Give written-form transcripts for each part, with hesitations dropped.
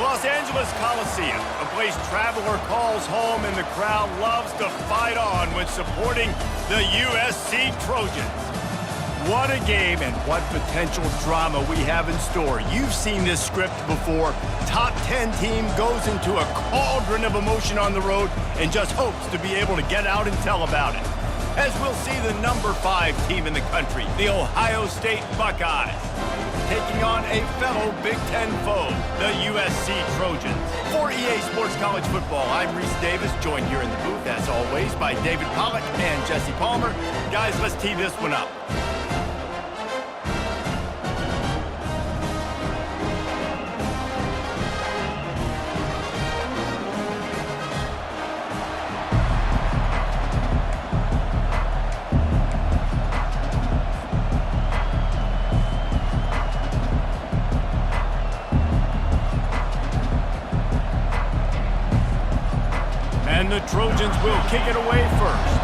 The Los Angeles Coliseum, a place traveler calls home and the crowd loves to fight on when supporting the USC Trojans. What a game and what potential drama we have in store. You've seen this script before. Top 10 team goes into a cauldron of emotion on the road and just hopes to be able to get out and tell about it. As we'll see the number 5 team in the country, the Ohio State Buckeyes, taking on a fellow Big Ten foe, the USC Trojans. For EA Sports College Football, I'm Reese Davis, joined here in the booth, as always, by David Pollack and Jesse Palmer. Guys, let's tee this one up. And the Trojans will kick it away first.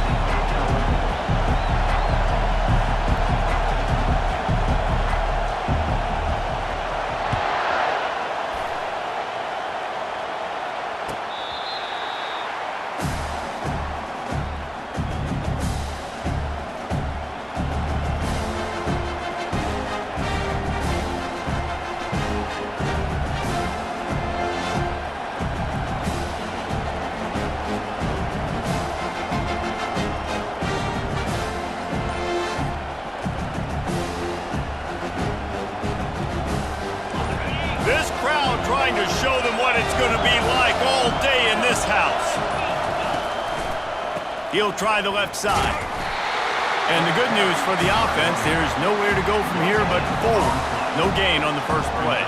This crowd trying to show them what it's going to be like all day in this house. He'll try the left side. And the good news for the offense, there's nowhere to go from here but forward. No gain on the first play.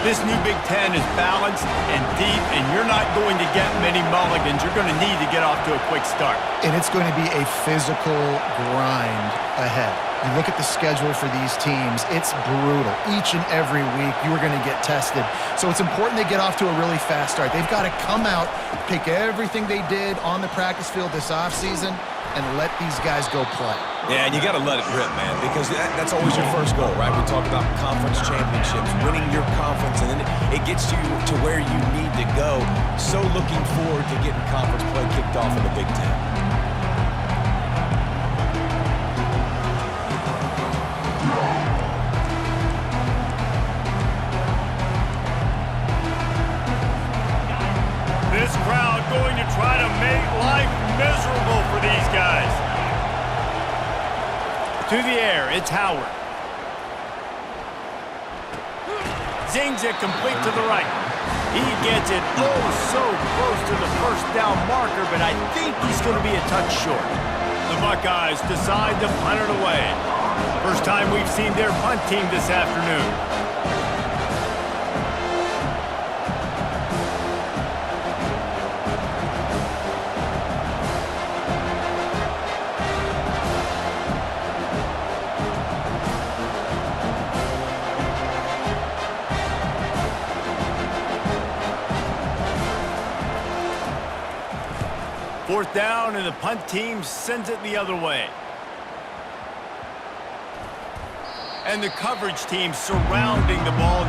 This new Big Ten is balanced and deep, and you're not going to get many mulligans. You're going to need to get off to a quick start. And it's going to be a physical grind ahead. You look at the schedule for these teams, it's brutal. Each and every week, you are going to get tested. So it's important they get off to a really fast start. They've got to come out, pick everything they did on the practice field this offseason, and let these guys go play. Yeah, and you got to let it rip, man, because that's always your first goal, right? We talk about conference championships, winning your conference, and then it gets you to where you need to go. So looking forward to getting conference play kicked off in the Big Ten. This crowd going to try to make life miserable for these guys. To the air, it's Howard. Zings it complete to the right. He gets it oh so close to the first down marker, but I think he's going to be a touch short. The Buckeyes decide to punt it away. First time we've seen their punt team this afternoon. Fourth down, and the punt team sends it the other way. And the coverage team surrounding the ball.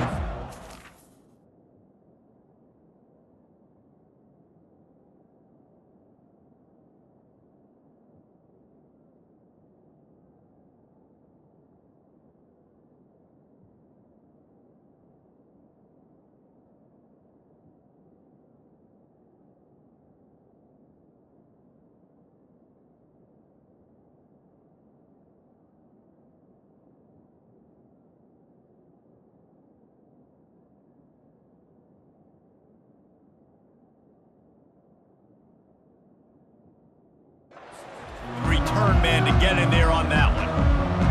Return man to get in there on that one.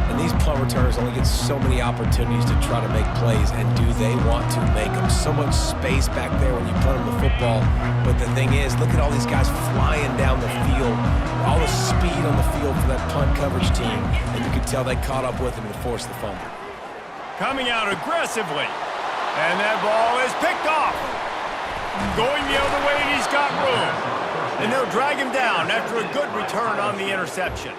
And these punt returners only get so many opportunities to try to make plays, and do they want to make them? So much space back there when you punt them the football. But the thing is, look at all these guys flying down the field. All the speed on the field for that punt coverage team. And you can tell they caught up with him to force the fumble. Coming out aggressively. And that ball is picked off. Going the other way, and he's got room. And they'll drag him down after a good return on the interception.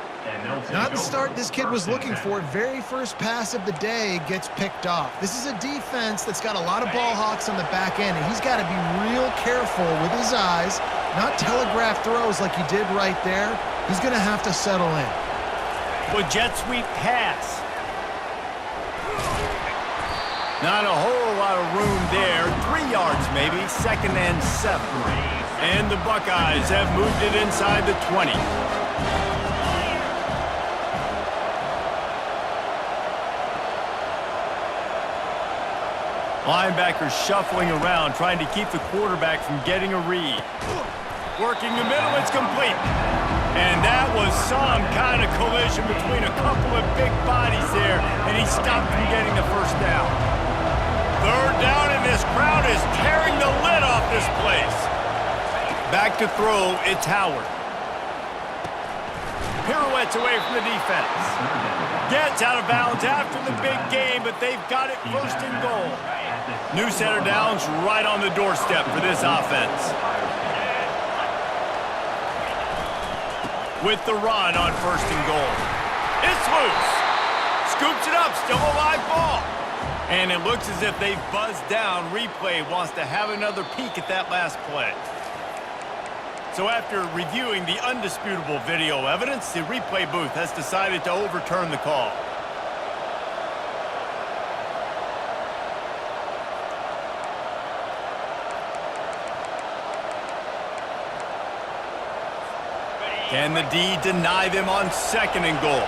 Not the start this kid was looking for. Very first pass of the day gets picked off. This is a defense that's got a lot of ball hawks on the back end, and he's got to be real careful with his eyes, not telegraph throws like he did right there. He's going to have to settle in. With jet sweep pass. Not a whole lot of room there. 3 yards maybe, 2nd and 7. And the Buckeyes have moved it inside the 20. Linebackers shuffling around, trying to keep the quarterback from getting a read. Working the middle, it's complete. And that was some kind of collision between a couple of big bodies there, and he stopped from getting the first down. 3rd down, and this crowd is tearing the lid off this place. Back to throw, it's Howard. Pirouettes away from the defense. Gets out of bounds after the big game, but they've got it 1st and goal. New set of downs right on the doorstep for this offense. With the run on 1st and goal. It's loose. Scoops it up, still a live ball. And it looks as if they've buzzed down. Replay wants to have another peek at that last play. So after reviewing the undisputable video evidence, the replay booth has decided to overturn the call. Can the D deny them on 2nd and goal?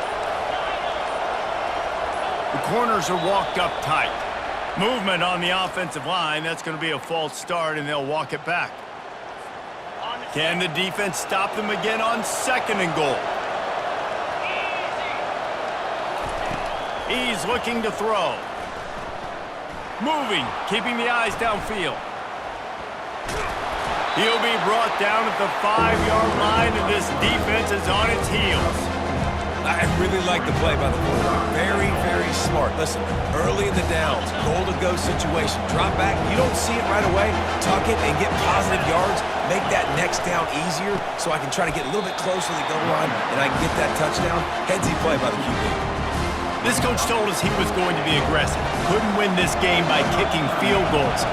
The corners are walked up tight. Movement on the offensive line. That's going to be a false start, and they'll walk it back. Can the defense stop them again on 2nd and goal? He's looking to throw. Moving, keeping the eyes downfield. He'll be brought down at the 5-yard line, and this defense is on its heels. I really like the play by the quarterback. Very, very smart. Listen, early in the downs, goal-to-go situation. Drop back, you don't see it right away. Tuck it and get positive yards. Make that next down easier so I can try to get a little bit closer to the goal line and I can get that touchdown. Headsy play by the QB. This coach told us he was going to be aggressive. Couldn't win this game by kicking field goals.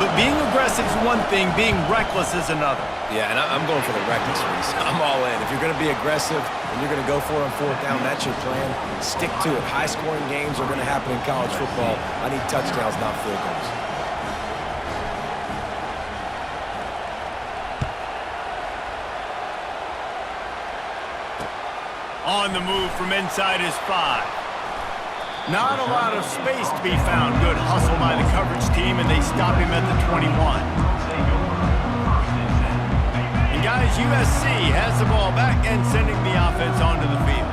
But being aggressive is one thing, being reckless is another. Yeah, and I'm going for the reckless reason. I'm all in. If you're going to be aggressive and you're going to go for it on 4th down, that's your plan. Stick to it. High-scoring games are going to happen in college football. I need touchdowns, not field goals. On the move from inside his 5. Not a lot of space to be found. Good hustle by the coverage team, and they stop him at the 21. And guys, USC has the ball back and sending the offense onto the field.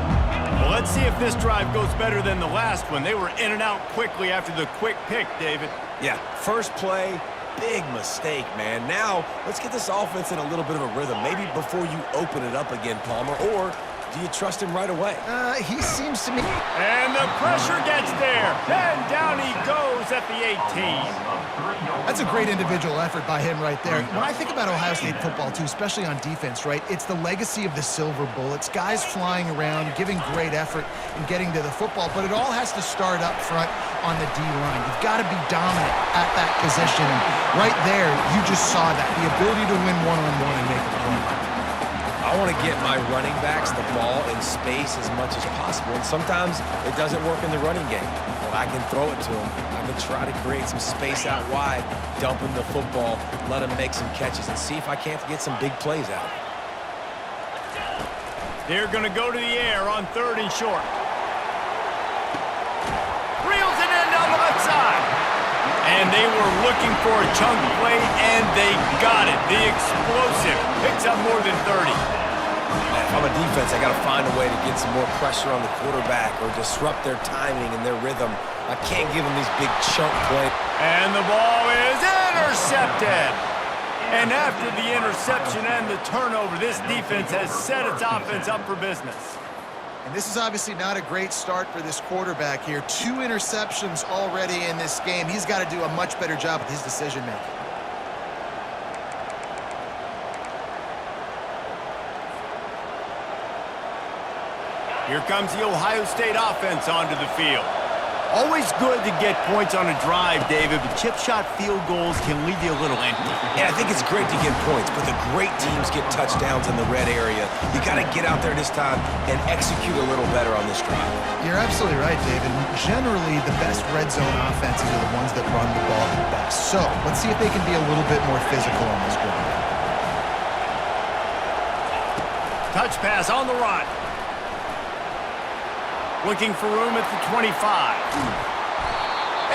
Well, let's see if this drive goes better than the last one. They were in and out quickly after the quick pick, David. Yeah, first play, big mistake, man. Now, let's get this offense in a little bit of a rhythm. Maybe before you open it up again, Palmer, or do you trust him right away? He seems to me... And the pressure gets there. And down he goes at the 18. That's a great individual effort by him right there. When I think about Ohio State football, too, especially on defense, right, it's the legacy of the Silver Bullets, guys flying around, giving great effort and getting to the football, but it all has to start up front on the D-line. You've got to be dominant at that position. And right there, you just saw that, the ability to win one-on-one and make a play. I want to get my running backs the ball in space as much as possible, and sometimes it doesn't work in the running game. But I can throw it to them. I can try to create some space out wide, dump him the football, let him make some catches, and see if I can't get some big plays out of it. They're going to go to the air on 3rd and short. Reels it in down the left side. And they were looking for a chunk play, and they got it. The explosive picks up more than 30. If I'm a defense, I got to find a way to get some more pressure on the quarterback or disrupt their timing and their rhythm. I can't give them these big chunk plays. And the ball is intercepted. And after the interception and the turnover, this defense has set its offense up for business. And this is obviously not a great start for this quarterback here. 2 interceptions already in this game. He's got to do a much better job with his decision-making. Here comes the Ohio State offense onto the field. Always good to get points on a drive, David, but chip shot field goals can leave you a little empty. Yeah, I think it's great to get points, but the great teams get touchdowns in the red area. You got to get out there this time and execute a little better on this drive. You're absolutely right, David. Generally, the best red zone offenses are the ones that run the ball the best. So let's see if they can be a little bit more physical on this drive. Touch pass on the run. Looking for room at the 25.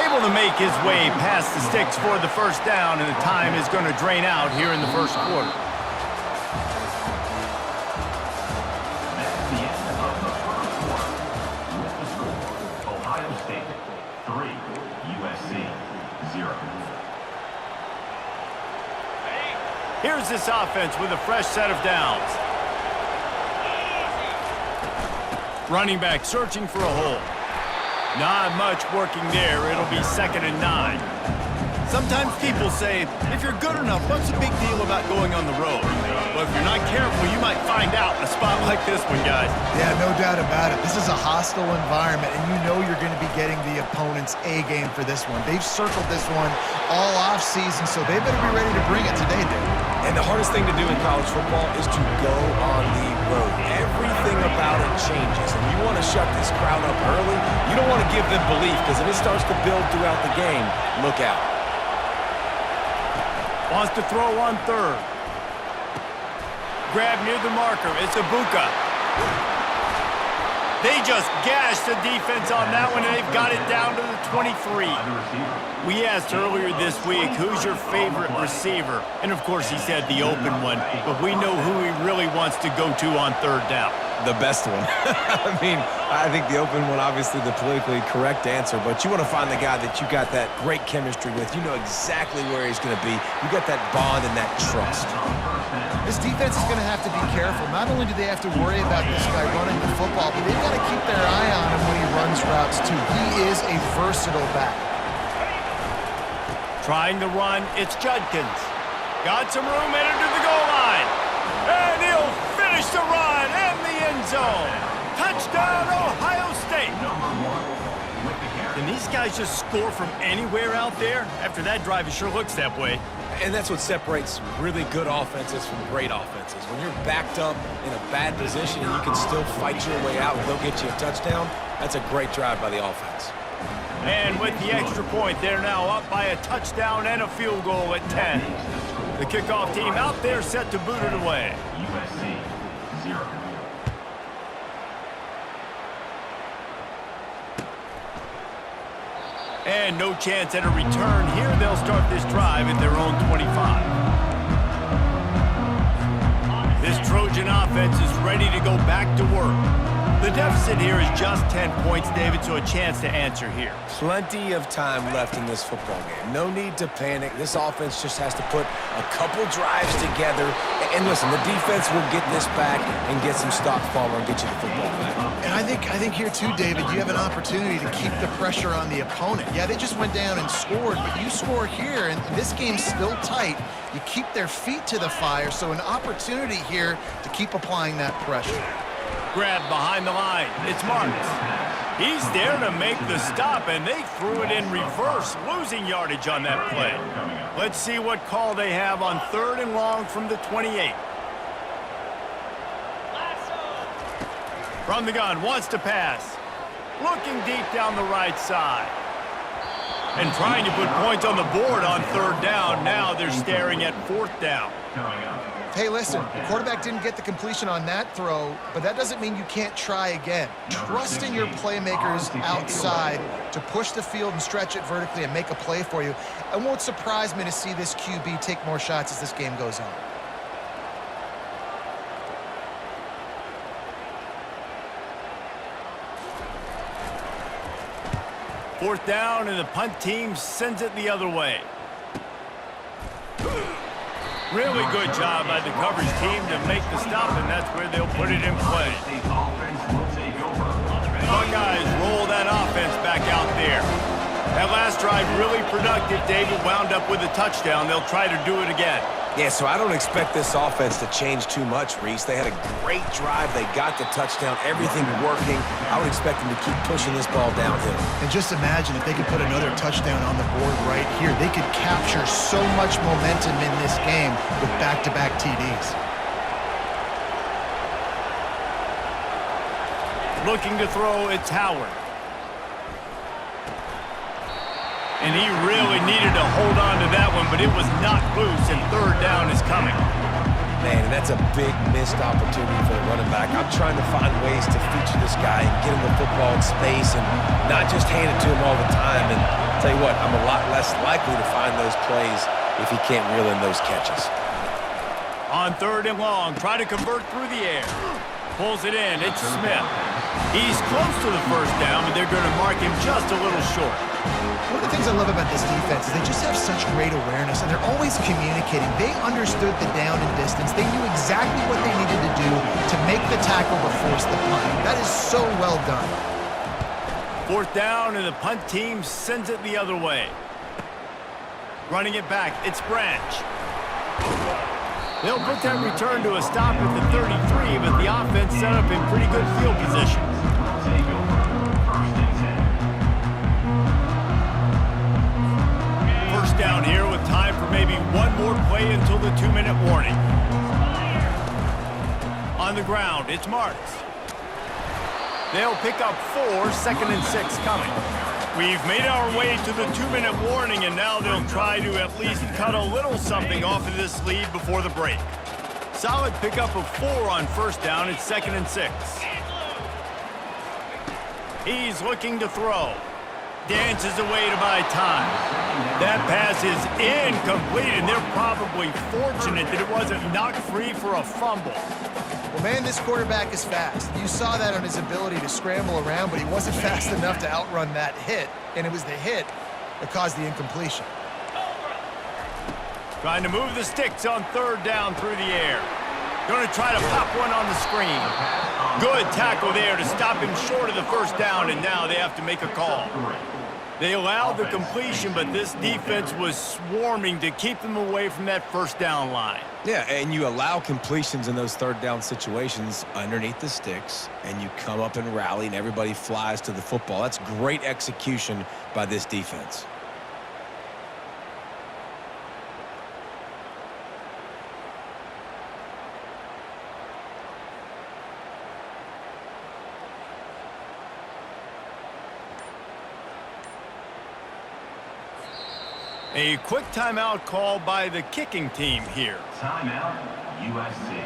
Able to make his way past the sticks for the first down, and the time is going to drain out here in the first quarter. Ohio State 3, USC 0. Here's this offense with a fresh set of downs. Running back searching for a hole. Not much working there. It'll be 2nd and 9. Sometimes people say, if you're good enough, what's the big deal about going on the road? Well, if you're not careful, you might find out in a spot like this one, guys. Yeah, no doubt about it. This is a hostile environment, and you know you're going to be getting the opponent's A game for this one. They've circled this one all offseason, so they better be ready to bring it today, dude. And the hardest thing to do in college football is to go on the road. Everything about it changes, and you want to shut this crowd up early. You don't want to give them belief, because if it starts to build throughout the game, look out. Wants to throw on 3rd. Grab near the marker. It's Ibuka. They just gashed the defense on that one, and they've got it down to the 23. We asked earlier this week, who's your favorite receiver? And, of course, he said the open one, but we know who he really wants to go to on 3rd down. The best one. I mean, I think the open one, obviously the politically correct answer, but you want to find the guy that you got that great chemistry with. You know exactly where he's going to be. You got that bond and that trust. This defense is going to have to be careful. Not only do they have to worry about this guy running the football, but they've got to keep their eye on him when he runs routes, too. He is a versatile back. Trying the run, it's Judkins. Got some room, headed to the goal line. And he'll finish the run and the end zone. Touchdown, Ohio State. Can these guys just score from anywhere out there? After that drive, it sure looks that way. And that's what separates really good offenses from great offenses. When you're backed up in a bad position and you can still fight your way out and they'll get you a touchdown, that's a great drive by the offense. And with the extra point, they're now up by a touchdown and a field goal at 10. The kickoff team out there set to boot it away. USC 0. And no chance at a return here. They'll start this drive at their own 25. This Trojan offense is ready to go back to work. The deficit here is just 10 points, David, so a chance to answer here. Plenty of time left in this football game. No need to panic. This offense just has to put a couple drives together. And listen, the defense will get this back and get some stops forward and get you the football back. And I think here too, David, you have an opportunity to keep the pressure on the opponent. Yeah, they just went down and scored, but you score here, and this game's still tight. You keep their feet to the fire, so an opportunity here to keep applying that pressure. Grab behind the line. It's Marks. He's there to make the stop, and they threw it in reverse, losing yardage on that play. Let's see what call they have on 3rd and long from the 28. From the gun, wants to pass. Looking deep down the right side. And trying to put points on the board on 3rd down. Now they're staring at 4th down. Hey, listen, the quarterback didn't get the completion on that throw, but that doesn't mean you can't try again. Trust in your playmakers outside to push the field and stretch it vertically and make a play for you. It won't surprise me to see this QB take more shots as this game goes on. Fourth down, and the punt team sends it the other way. Really good job by the coverage team to make the stop, and that's where they'll put it in play. Buckeyes roll that offense back out there. That last drive really productive. David wound up with a touchdown. They'll try to do it again. Yeah, so I don't expect this offense to change too much, Reese. They had a great drive. They got the touchdown, everything working. I would expect them to keep pushing this ball downhill. And just imagine if they could put another touchdown on the board right here. They could capture so much momentum in this game with back-to-back TDs. Looking to throw, it's Howard. And he really needed to hold on to that one, but it was not loose, and third down is coming. Man, and that's a big missed opportunity for the running back. I'm trying to find ways to feature this guy and get him the football in space and not just hand it to him all the time. And I'll tell you what, I'm a lot less likely to find those plays if he can't reel in those catches. On third and long, try to convert through the air. Pulls it in, it's Smith. He's close to the first down, but they're going to mark him just a little short. One of the things I love about this defense is they just have such great awareness, and they're always communicating. They understood the down and distance. They knew exactly what they needed to do to make the tackle to force the punt. That is so well done. Fourth down, and the punt team sends it the other way. Running it back, it's Branch. They'll put that return to a stop at the 33, but the offense set up in pretty good field position. Take over. First and 10. First down here with time for maybe one more play until the 2-minute warning. On the ground, it's Marks. They'll pick up 4, 2nd and 6 coming. We've made our way to the 2-minute warning, and now they'll try to at least cut a little something off of this lead before the break. Solid pickup of 4 on first down. It's 2nd and 6. He's looking to throw. Dances away to buy time. That pass is incomplete, and they're probably fortunate that it wasn't knocked free for a fumble. Well, man, this quarterback is fast. You saw that on his ability to scramble around, but he wasn't fast enough to outrun that hit, and it was the hit that caused the incompletion. Trying to move the sticks on third down through the air. Going to try to pop one on the screen. Good tackle there to stop him short of the first down, and now they have to make a call. They allowed the completion, but this defense was swarming to keep them away from that first down line. Yeah, and you allow completions in those third down situations underneath the sticks, and you come up and rally, and everybody flies to the football. That's great execution by this defense. A quick timeout call by the kicking team here. Timeout, USC.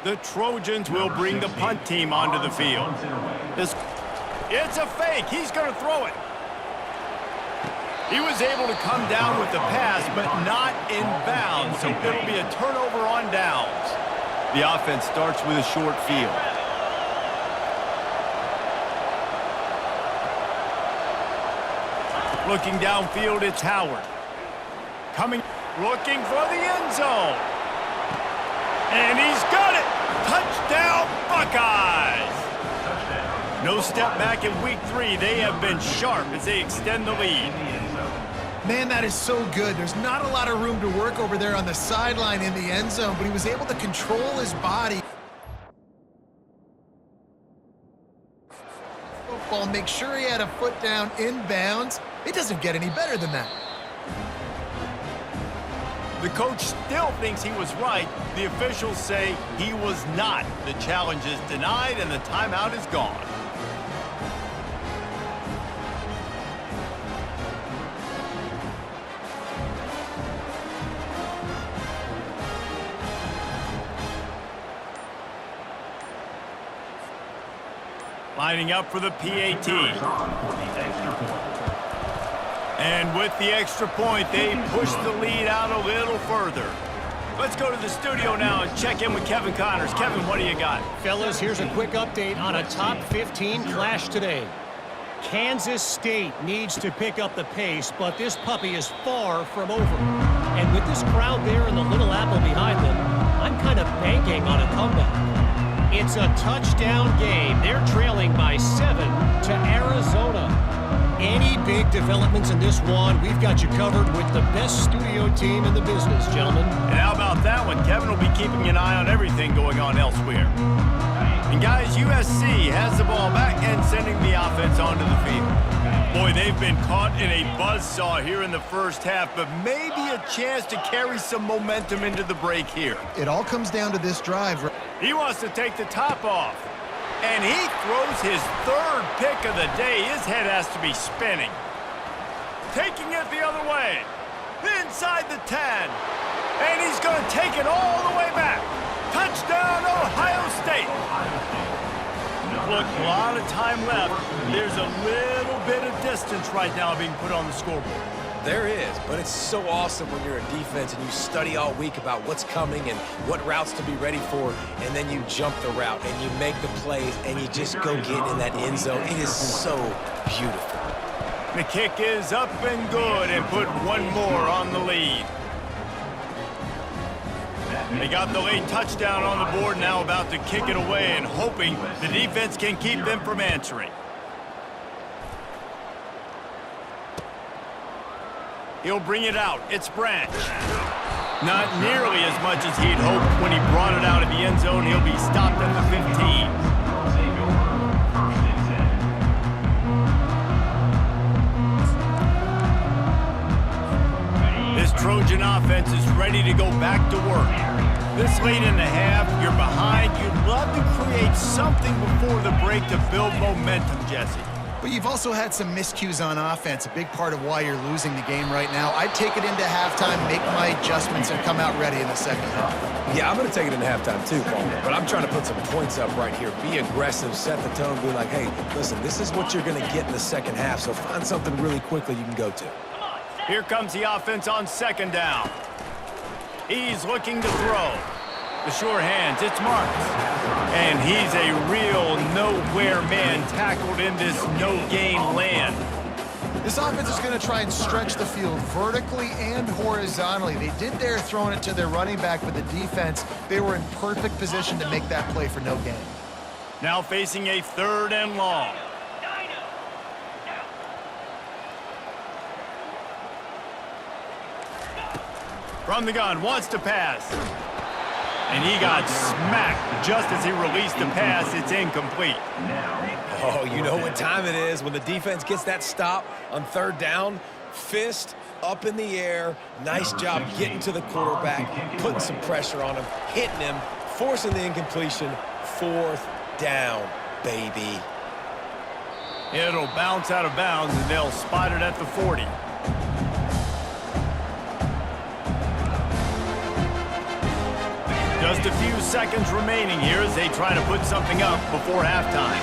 The Trojans will bring the punt team onto the field. It's a fake. He's going to throw it. He was able to come down with the pass, but not in bounds, so it'll be a turnover on downs. The offense starts with a short field. Looking downfield, it's Howard. Looking for the end zone. And he's got it! Touchdown, Buckeyes! No step back in week 3. They have been sharp as they extend the lead. Man, that is so good. There's not a lot of room to work over there on the sideline in the end zone, but he was able to control his body. Football, make sure he had a foot down in bounds. It doesn't get any better than that. The coach still thinks he was right. The officials say he was not. The challenge is denied, and the timeout is gone. Lining up for the PAT. And with the extra point, they push the lead out a little further. Let's go to the studio now and check in with Kevin Connors. Kevin, what do you got? Fellas, here's a quick update on a top 15 clash today. Kansas State needs to pick up the pace, but this puppy is far from over. And with this crowd there and the Little Apple behind them, I'm kind of banking on a comeback. It's a touchdown game. They're trailing by 7 to Arizona. Any big developments in this one, we've got you covered with the best studio team in the business, gentlemen. And how about that one? Kevin will be keeping an eye on everything going on elsewhere. And guys, USC has the ball back and sending the offense onto the field. Boy, they've been caught in a buzzsaw here in the first half, but maybe a chance to carry some momentum into the break here. It all comes down to this drive. He wants to take the top off. And he throws his third pick of the day. His head has to be spinning. Taking it the other way. Inside the 10. And he's going to take it all the way back. Touchdown, Ohio State. Look, a lot of time left. There's a little bit of distance right now being put on the scoreboard. There is, but it's so awesome when you're a defense and you study all week about what's coming and what routes to be ready for, and then you jump the route and you make the plays and you just go get in that end zone. It is so beautiful. The kick is up and good and put one more on the lead. They got the late touchdown on the board, now about to kick it away and hoping the defense can keep them from answering. He'll bring it out. It's Branch. Not nearly as much as he'd hoped when he brought it out of the end zone. He'll be stopped at the 15. This Trojan offense is ready to go back to work. This late in the half, you're behind. You'd love to create something before the break to build momentum, Jesse. But you've also had some miscues on offense, a big part of why you're losing the game right now. I'd take it into halftime, make my adjustments, and come out ready in the second half. Yeah, I'm going to take it into halftime too, Paul. But I'm trying to put some points up right here. Be aggressive, set the tone, be like, hey, listen, this is what you're going to get in the second half, so find something really quickly you can go to. Here comes the offense on second down. He's looking to throw. The sure hands, it's Marks. And he's a real nowhere man tackled in this no-gain land. This offense is going to try and stretch the field vertically and horizontally. They did there throwing it to their running back, but the defense, they were in perfect position to make that play for no gain. Now facing a 3rd and long. From the gun, wants to pass. And he got smacked just as he released the pass. It's incomplete. Oh, you know what time it is when the defense gets that stop on 3rd down. Fist up in the air. Nice job getting to the quarterback, putting some pressure on him, hitting him, forcing the incompletion. 4th down, baby. It'll bounce out of bounds, and they'll spot it at the 40. Just a few seconds remaining here as they try to put something up before halftime.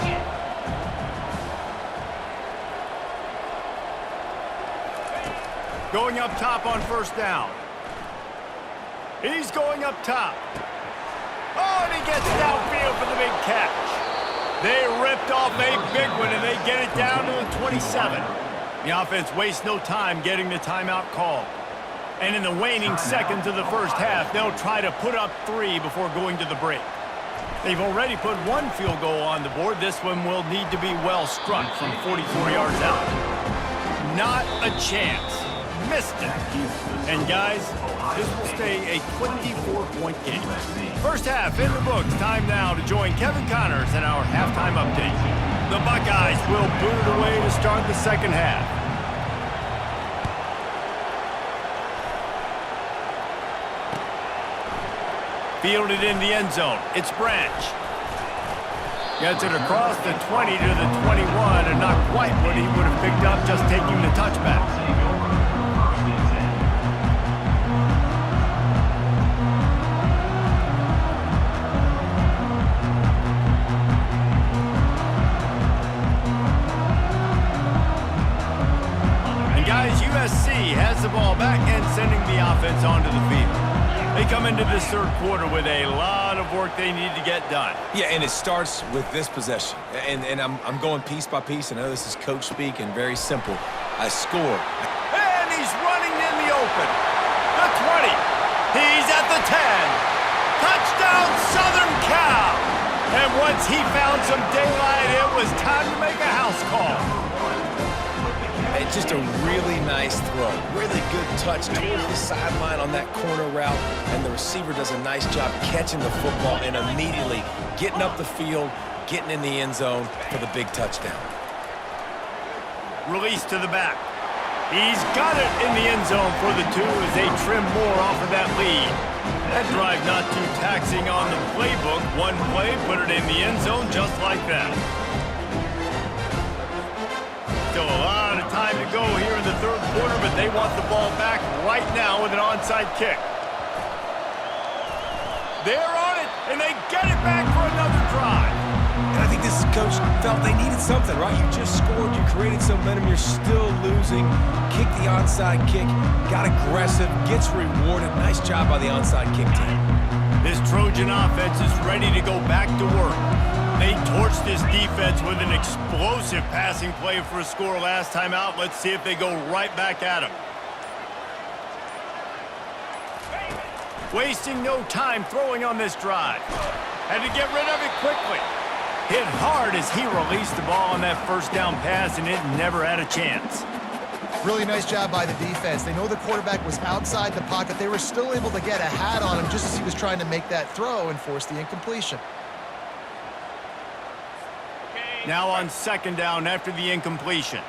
Going up top on 1st down. He's going up top. Oh, and he gets downfield for the big catch. They ripped off a big one, and they get it down to the 27. The offense wastes no time getting the timeout called. And in the waning seconds of the first half, they'll try to put up 3 before going to the break. They've already put 1 field goal on the board. This one will need to be well struck from 44 yards out. Not a chance. Missed it. And guys, this will stay a 24-point game. First half in the books. Time now to join Kevin Connors in our halftime update. The Buckeyes will boot it away to start the second half. Fielded in the end zone. It's Branch. Gets it across the 20 to the 21, and not quite what he would have picked up just taking the touchback. And guys, USC has the ball back and sending the offense onto the field. They come into this 3rd quarter with a lot of work they need to get done. Yeah, and it starts with this possession. And I'm going piece by piece. I know this is coach speak and very simple. I score. And he's running in the open. The 20. He's at the 10. Touchdown, Southern Cal. once he found some daylight, it was time to make a house call. It's just a really nice throw. Really good touch towards the sideline on that corner route, and the receiver does a nice job catching the football and immediately getting up the field, getting in the end zone for the big touchdown. Release to the back. He's got it in the end zone for the 2 as they trim more off of that lead. That drive not too taxing on the playbook. One play, put it in the end zone just like that. Still a lot of time to go here in the 3rd quarter, but they want the ball back right now with an onside kick. They're on it, and they get it back for another drive. And I think this coach felt they needed something, right? You just scored, you created some momentum, you're still losing. Kick the onside kick, got aggressive, gets rewarded. Nice job by the onside kick team. This Trojan offense is ready to go back to work. They torched this defense with an explosive passing play for a score last time out. Let's see if they go right back at him. Wasting no time throwing on this drive. Had to get rid of it quickly. Hit hard as he released the ball on that first down pass, and it never had a chance. Really nice job by the defense. They know the quarterback was outside the pocket. They were still able to get a hat on him just as he was trying to make that throw and force the incompletion. Now on 2nd down after the incompletion.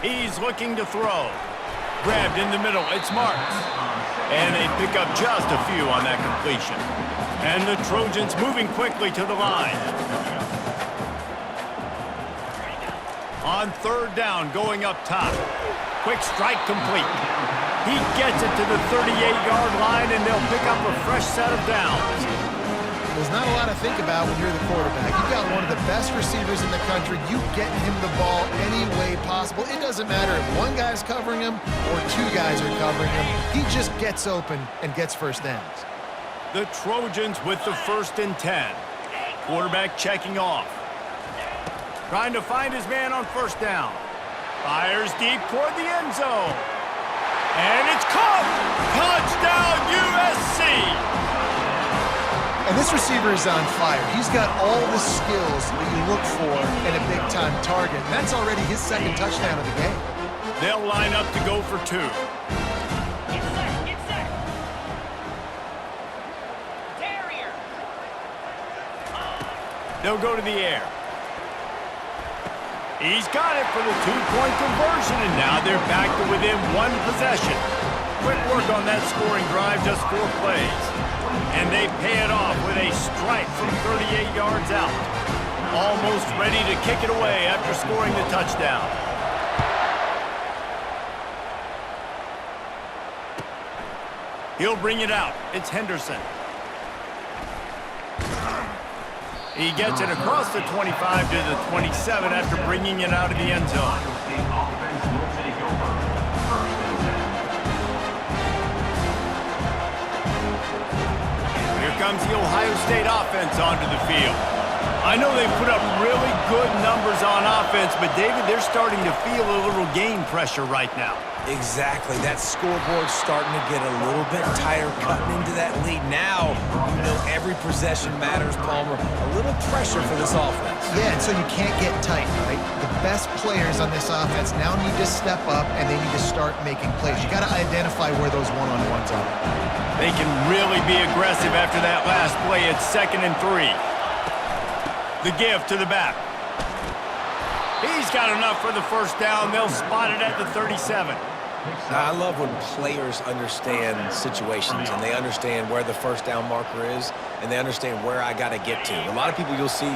He's looking to throw. Grabbed in the middle. It's Marks. And they pick up just a few on that completion. And the Trojans moving quickly to the line. On 3rd down, going up top. Quick strike complete. He gets it to the 38-yard line, and they'll pick up a fresh set of downs. There's not a lot to think about when you're the quarterback. You've got one of the best receivers in the country. You get him the ball any way possible. It doesn't matter if one guy's covering him or 2 guys are covering him. He just gets open and gets first downs. The Trojans with the 1st and 10. Quarterback checking off. Trying to find his man on 1st down. Fires deep toward the end zone. And it's caught! Touchdown, USC! And this receiver is on fire. He's got all the skills that you look for in a big-time target. And that's already his 2nd touchdown of the game. They'll line up to go for 2. Get set. Terrier. They'll go to the air. He's got it for the 2-point conversion, and now they're back to within 1 possession. Quick work on that scoring drive, just 4 plays. And they pay it off with a strike from 38 yards out. Almost ready to kick it away after scoring the touchdown. He'll bring it out. It's Henderson. He gets it across the 25 to the 27 after bringing it out of the end zone. Here comes the Ohio State offense onto the field. I know they've put up really good numbers on offense, but David, they're starting to feel a little game pressure right now. Exactly. That scoreboard's starting to get a little bit tighter, cutting into that lead. Now, you know every possession matters, Palmer. A little pressure for this offense. Yeah, and so you can't get tight, right? The best players on this offense now need to step up, and they need to start making plays. You got to identify where those one-on-ones are. They can really be aggressive after that last play. It's 2nd and 3. The give to the back. He's got enough for the 1st down. They'll spot it at the 37. I love when players understand situations and they understand where the 1st down marker is and they understand where I got to get to. A lot of people you'll see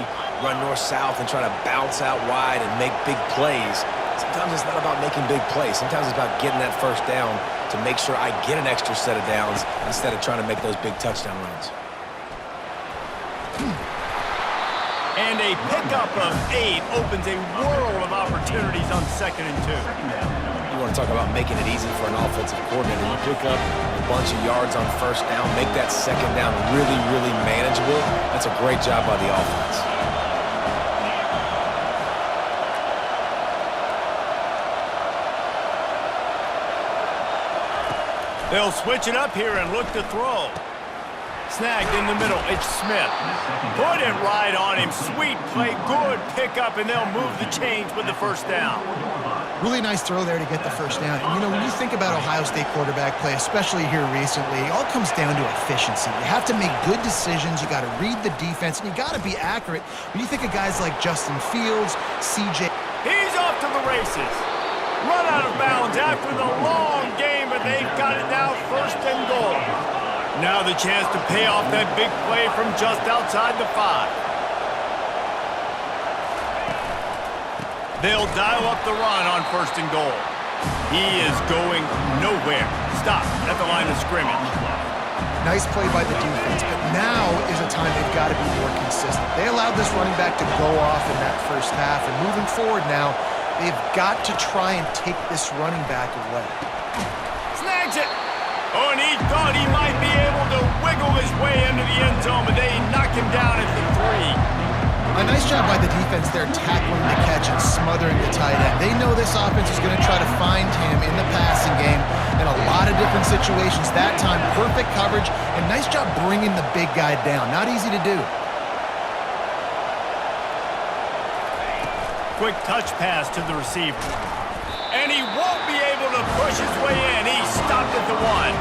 run north-south and try to bounce out wide and make big plays. Sometimes it's not about making big plays. Sometimes it's about getting that 1st down to make sure I get an extra set of downs instead of trying to make those big touchdown runs. And a pickup of 8 opens a world of opportunities on 2nd and 2. You want to talk about making it easy for an offensive coordinator. You pick up a bunch of yards on 1st down, make that 2nd down really, really manageable. That's a great job by the offense. They'll switch it up here and look to throw. Snagged in the middle, it's Smith. Put it right on him. Sweet play, good pickup, and they'll move the chains with the first down. Really nice throw there to get the first down. And, you know, when you think about Ohio State quarterback play, especially here recently, it all comes down to efficiency. You have to make good decisions. You got to read the defense, and you got to be accurate. When you think of guys like Justin Fields, CJ. He's off to the races. Run out of bounds after the long game, but they've got it now first and goal. Now the chance to pay off that big play from just outside the 5. They'll dial up the run on first and goal. He is going nowhere. Stop at the line of scrimmage. Nice play by the defense, but now is a time they've got to be more consistent. They allowed this running back to go off in that first half, and moving forward now, they've got to try and take this running back away. Snags it. Oh, and he thought he might be able to wiggle his way into the end zone, but they knock him down at the 3. A nice job by the defense there, tackling the catch and smothering the tight end. They know this offense is going to try to find him in the passing game in a lot of different situations. That time, perfect coverage, and nice job bringing the big guy down. Not easy to do. Quick touch pass to the receiver. And he won't be able to push his way in. He stopped at the 1.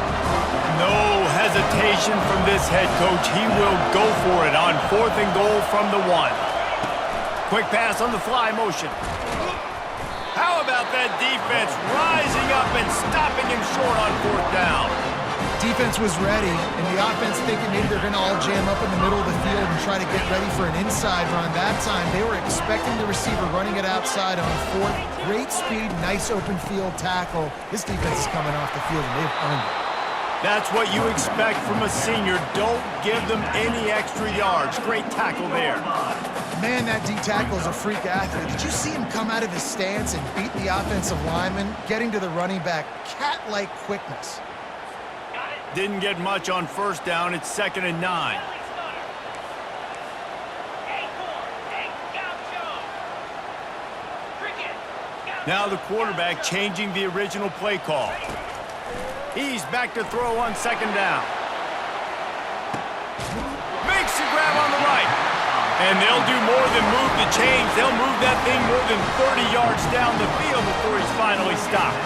No hesitation from this head coach. He will go for it on fourth and goal from the 1. Quick pass on the fly motion. How about that defense rising up and stopping him short on fourth down? Defense was ready, and the offense thinking maybe they're going to all jam up in the middle of the field and try to get ready for an inside run. That time, they were expecting the receiver running it outside on fourth. Great speed, nice open field tackle. This defense is coming off the field, and they've earned it. That's what you expect from a senior. Don't give them any extra yards. Great tackle there. Man, that D tackle is a freak athlete. Did you see him come out of his stance and beat the offensive lineman, getting to the running back? Cat-like quickness. Didn't get much on first down. It's 2nd and 9. Now the quarterback changing the original play call. He's back to throw on 2nd down. Makes the grab on the right. And they'll do more than move the chains. They'll move that thing more than 30 yards down the field before he's finally stopped.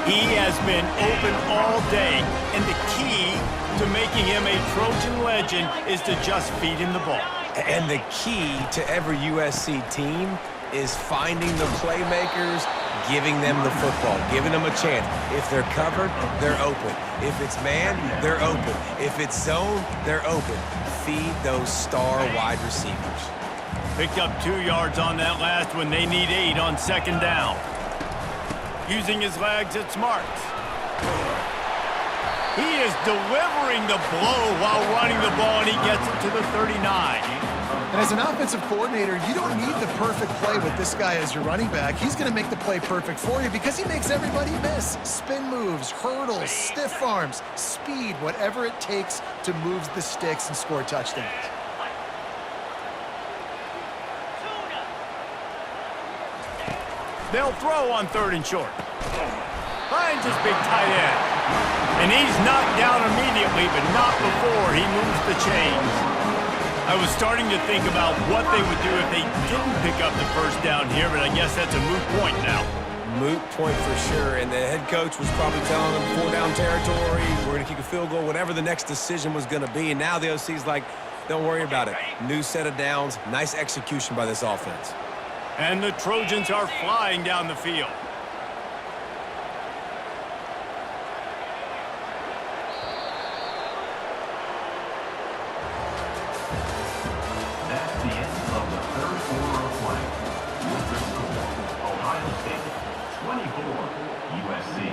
He has been open all day, and the key to making him a Trojan legend is to just feed him the ball. And the key to every USC team is finding the playmakers, giving them the football, giving them a chance. If they're covered, they're open. If it's man, they're open. If it's zone, they're open. Feed those star wide receivers. Picked up 2 yards on that last one. They need 8 on 2nd down. Using his legs, it's Marks. He is delivering the blow while running the ball, and he gets it to the 39. And as an offensive coordinator, you don't need the perfect play with this guy as your running back. He's going to make the play perfect for you because he makes everybody miss. Spin moves, hurdles, stiff arms, speed, whatever it takes to move the sticks and score touchdowns. They'll throw on 3rd and short. Finds his big tight end. And he's knocked down immediately, but not before he moves the chains. I was starting to think about what they would do if they didn't pick up the first down here, but I guess that's a moot point now. Moot point for sure, and the head coach was probably telling them 4-down territory, we're going to kick a field goal, whatever the next decision was going to be, and now the OC's like, don't worry about it. New set of downs, nice execution by this offense. And the Trojans are flying down the field. That's the end of the third quarter of play. With the score, Ohio State 24, USC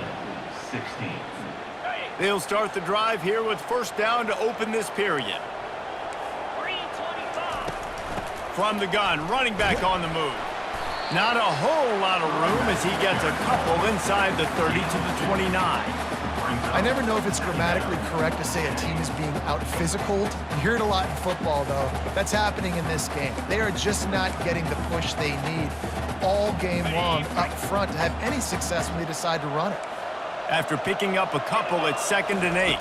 16. They'll start the drive here with first down to open this period. From the gun, running back on the move. Not a whole lot of room as he gets a couple inside the 30 to the 29. I never know if it's grammatically correct to say a team is being out-physicaled. You hear it a lot in football, though. That's happening in this game. They are just not getting the push they need all game long up front to have any success when they decide to run it. After picking up a couple, it's 2nd and 8.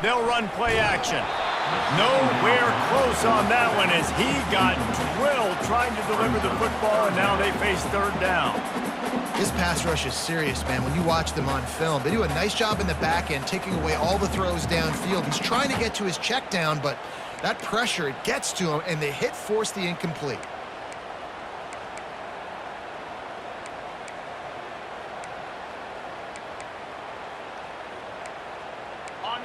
They'll run play action. Nowhere close on that one as he got drilled trying to deliver the football, and now they face third down. This pass rush is serious, man. When you watch them on film, they do a nice job in the back end, taking away all the throws downfield. He's trying to get to his check down, but that pressure, it gets to him, and the hit forced the incomplete.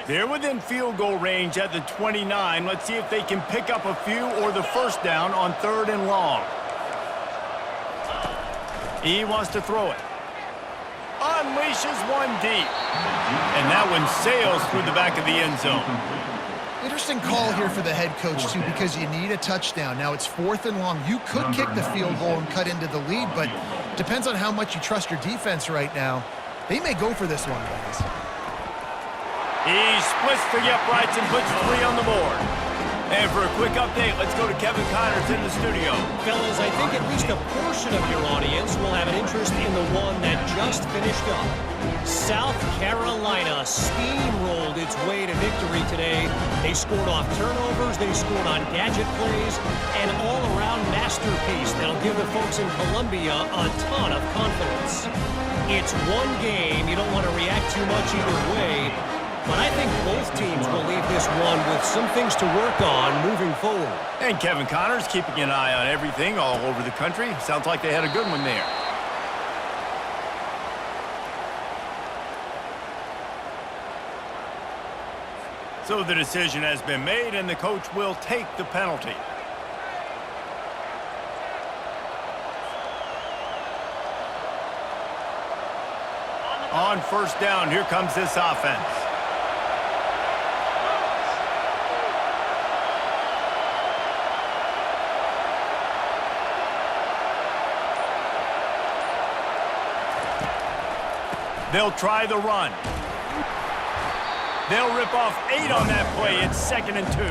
They're within field goal range at the 29. Let's see if they can pick up a few or the first down on 3rd and long. He wants to throw it. Unleashes one deep. And that one sails through the back of the end zone. Interesting call here for the head coach, too, because you need a touchdown. Now it's 4th and long. You could kick the field goal and cut into the lead, but depends on how much you trust your defense right now. They may go for this one, guys. He splits the uprights and puts 3 on the board. And for a quick update, let's go to Kevin Connors in the studio. Fellas, I think at least a portion of your audience will have an interest in the one that just finished up. South Carolina steamrolled its way to victory today. They scored off turnovers, they scored on gadget plays, an all-around masterpiece that'll give the folks in Columbia a ton of confidence. It's one game, you don't want to react too much either way, but I think both teams will leave this one with some things to work on moving forward. And Kevin Connors keeping an eye on everything all over the country. Sounds like they had a good one there. So the decision has been made, and the coach will take the penalty. On first down, here comes this offense. They'll try the run. They'll rip off 8 on that play. It's 2nd and 2.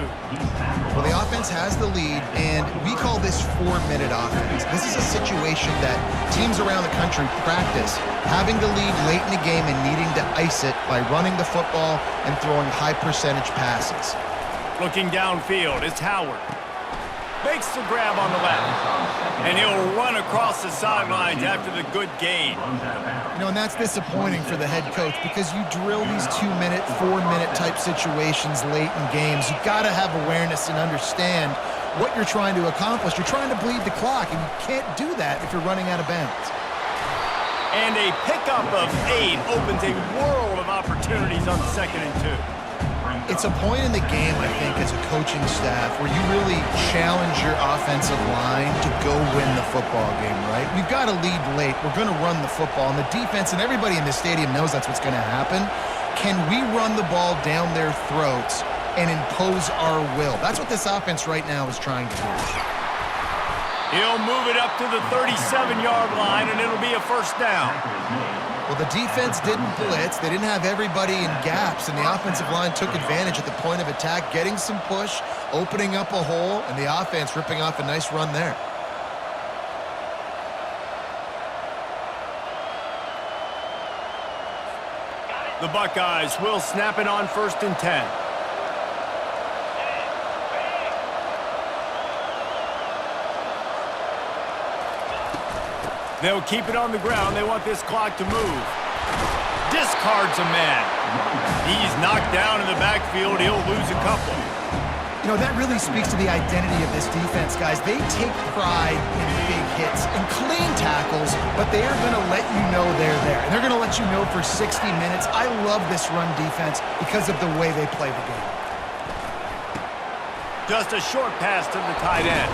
Well, the offense has the lead, and we call this 4-minute offense. This is a situation that teams around the country practice, having the lead late in the game and needing to ice it by running the football and throwing high-percentage passes. Looking downfield, it's Howard. Makes the grab on the left. And he'll run across the sidelines after the good gain. You know, and that's disappointing for the head coach because you drill these 2-minute, 4-minute type situations late in games. You've got to have awareness and understand what you're trying to accomplish. You're trying to bleed the clock, and you can't do that if you're running out of bounds. And a pickup of 8 opens a world of opportunities on 2nd and 2. It's a point in the game, I think, as a coaching staff where you really challenge your offensive line to go win the football game, right? We've got to lead late. We're going to run the football. And the defense and everybody in the stadium knows that's what's going to happen. Can we run the ball down their throats and impose our will? That's what this offense right now is trying to do. He'll move it up to the 37-yard line, and it'll be a first down. Well, the defense didn't blitz. They didn't have everybody in gaps, and the offensive line took advantage at the point of attack, getting some push, opening up a hole, and the offense ripping off a nice run there. The Buckeyes will snap it on 1st and 10. They'll keep it on the ground. They want this clock to move. Discards a man. He's knocked down in the backfield. He'll lose a couple. You know, that really speaks to the identity of this defense, guys. They take pride in big hits and clean tackles, but they are going to let you know they're there. And they're going to let you know for 60 minutes. I love this run defense because of the way they play the game. Just a short pass to the tight end.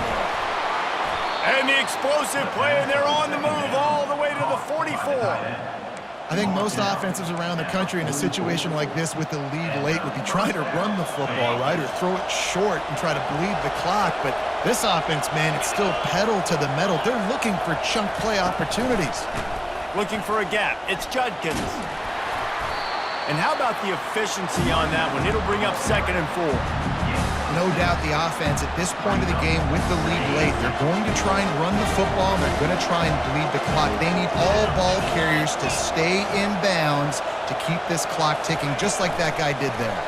And the explosive play, and they're on the move all the way to the 44. I think most offenses around the country in a situation like this with the lead late would be trying to run the football, right, or throw it short and try to bleed the clock. But this offense, man, it's still pedal to the metal. They're looking for chunk play opportunities. Looking for a gap. It's Judkins. And how about the efficiency on that one? It'll bring up 2nd and 4. No doubt the offense at this point of the game with the lead late, they're going to try and run the football, and they're going to try and bleed the clock. They need all ball carriers to stay in bounds to keep this clock ticking, just like that guy did there.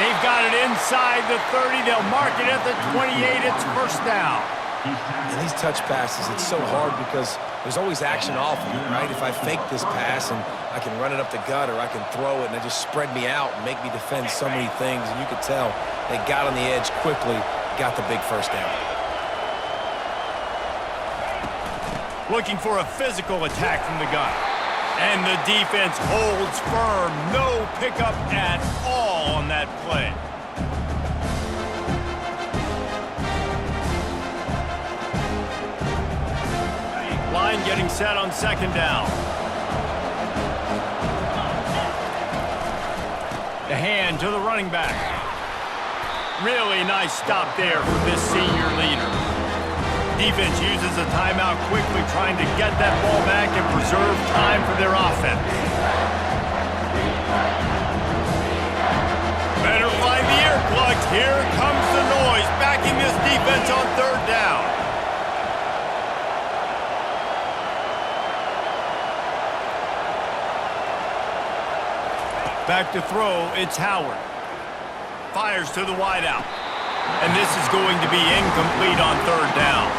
They've got it inside the 30. They'll mark it at the 28. It's first down. And these touch passes, it's so hard because there's always action off of it, right? If I fake this pass and I can run it up the gut or I can throw it and it just spread me out and make me defend so many things. And you could tell they got on the edge quickly, got the big first down. Looking for a physical attack from the gun. And the defense holds firm. No pickup at all on that play. Line getting set on second down. The hand to the running back. Really nice stop there from this senior leader. Defense uses a timeout quickly, trying to get that ball back and preserve time for their offense. Better find the earplugs. Here comes the noise, backing this defense on third down. Back to throw, it's Howard. Fires to the wideout. And this is going to be incomplete on third down.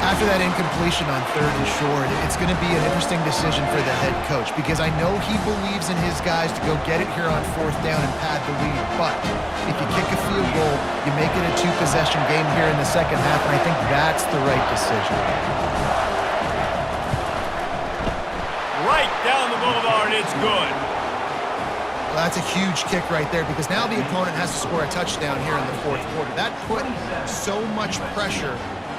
After that incompletion on third and short, it's going to be an interesting decision for the head coach because I know he believes in his guys to go get it here on fourth down and pad the lead. But if you kick a field goal, you make it a two-possession game here in the second half, and I think that's the right decision. Right down the boulevard, it's good. Well, that's a huge kick right there because now the opponent has to score a touchdown here in the fourth quarter. That put so much pressure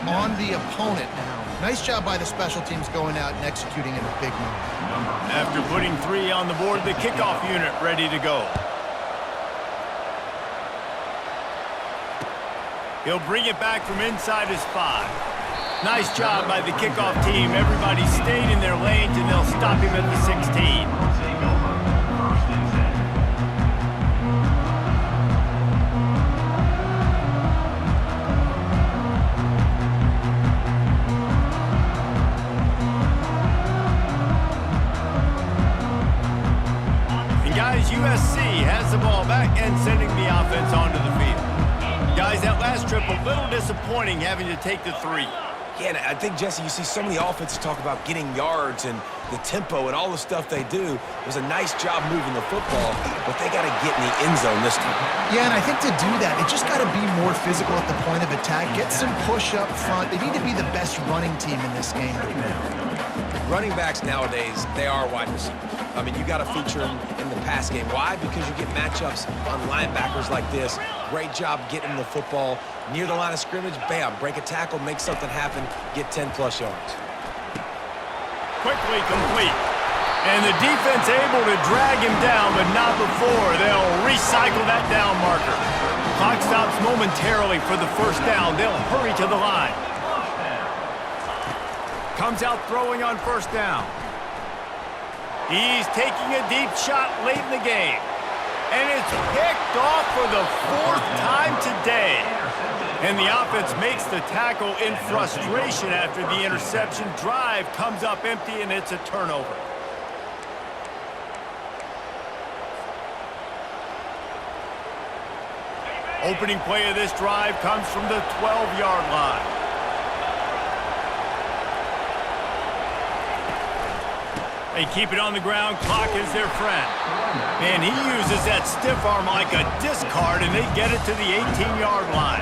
on the opponent now. Nice job by the special teams going out and executing in a big moment. After putting 3 on the board, the kickoff unit ready to go. He'll bring it back from inside his 5. Nice job by the kickoff team. Everybody stayed in their lanes, and they'll stop him at the 16. USC has the ball back and sending the offense onto the field. Guys, that last trip a little disappointing having to take the 3. Yeah, and I think, Jesse, you see so many offenses talk about getting yards and the tempo and all the stuff they do. It was a nice job moving the football, but they got to get in the end zone this time. Yeah, and I think to do that, it just got to be more physical at the point of attack. Get some push up front. They need to be the best running team in this game right now. Running backs nowadays, they are wide receivers. I mean, you got to feature them in the pass game. Why? Because you get matchups on linebackers like this. Great job getting the football near the line of scrimmage. Bam, break a tackle, make something happen, get 10-plus yards. Quickly complete. And the defense able to drag him down, but not before. They'll recycle that down marker. Clock stops momentarily for the first down. They'll hurry to the line. Comes out throwing on first down. He's taking a deep shot late in the game. And it's picked off for the 4th time today. And the offense makes the tackle in frustration after the interception. Drive comes up empty, and it's a turnover. Opening play of this drive comes from the 12-yard line. They keep it on the ground. Clock is their friend. And he uses that stiff arm like a discard, and they get it to the 18-yard line.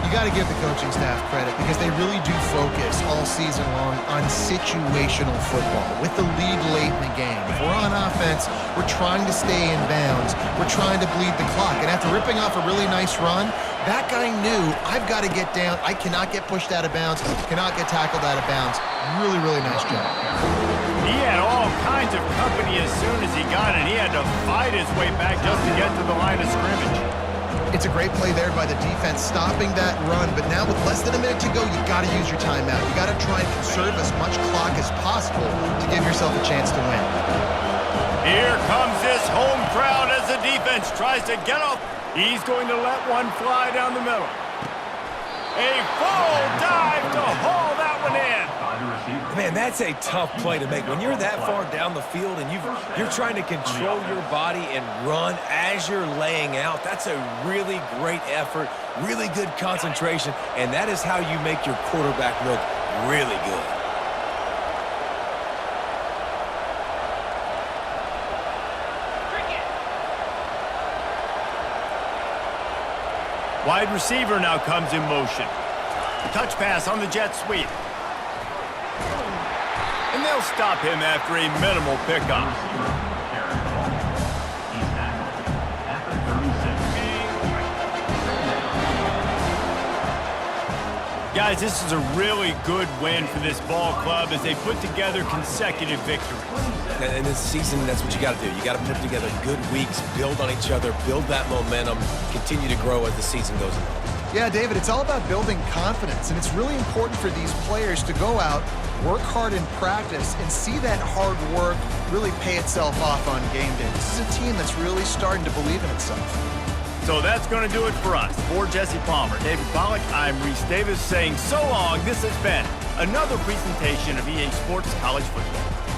You got to give the coaching staff credit because they really do focus all season long on situational football with the lead late in the game. If we're on offense, we're trying to stay in bounds. We're trying to bleed the clock. And after ripping off a really nice run, that guy knew, I've got to get down. I cannot get pushed out of bounds, cannot get tackled out of bounds. Really, really nice job. He had all kinds of company as soon as he got it. He had to fight his way back just to get to the line of scrimmage. It's a great play there by the defense, stopping that run. But now with less than a minute to go, you got to use your timeout. You got to try and conserve as much clock as possible to give yourself a chance to win. Here comes this home crowd as the defense tries to get off. He's going to let one fly down the middle. A full dive to haul that one in. by the receiver. Man, that's a tough play to make. When you're that far down the field and you're trying to control your body and run as you're laying out, that's a really great effort, really good concentration, and that is how you make your quarterback look really good. Wide receiver now comes in motion. Touch pass on the jet sweep. And they'll stop him after a minimal pickup. He's tackled at the 36. Guys, this is a really good win for this ball club as they put together consecutive victories. And this season, that's what you got to do. You got to put together good weeks, build on each other, build that momentum, continue to grow as the season goes on. Yeah, David, it's all about building confidence, and it's really important for these players to go out, work hard in practice, and see that hard work really pay itself off on game day. This is a team that's really starting to believe in itself. So that's going to do it for us. For Jesse Palmer, David Pollack, I'm Reese Davis saying so long. This has been another presentation of EA Sports College Football.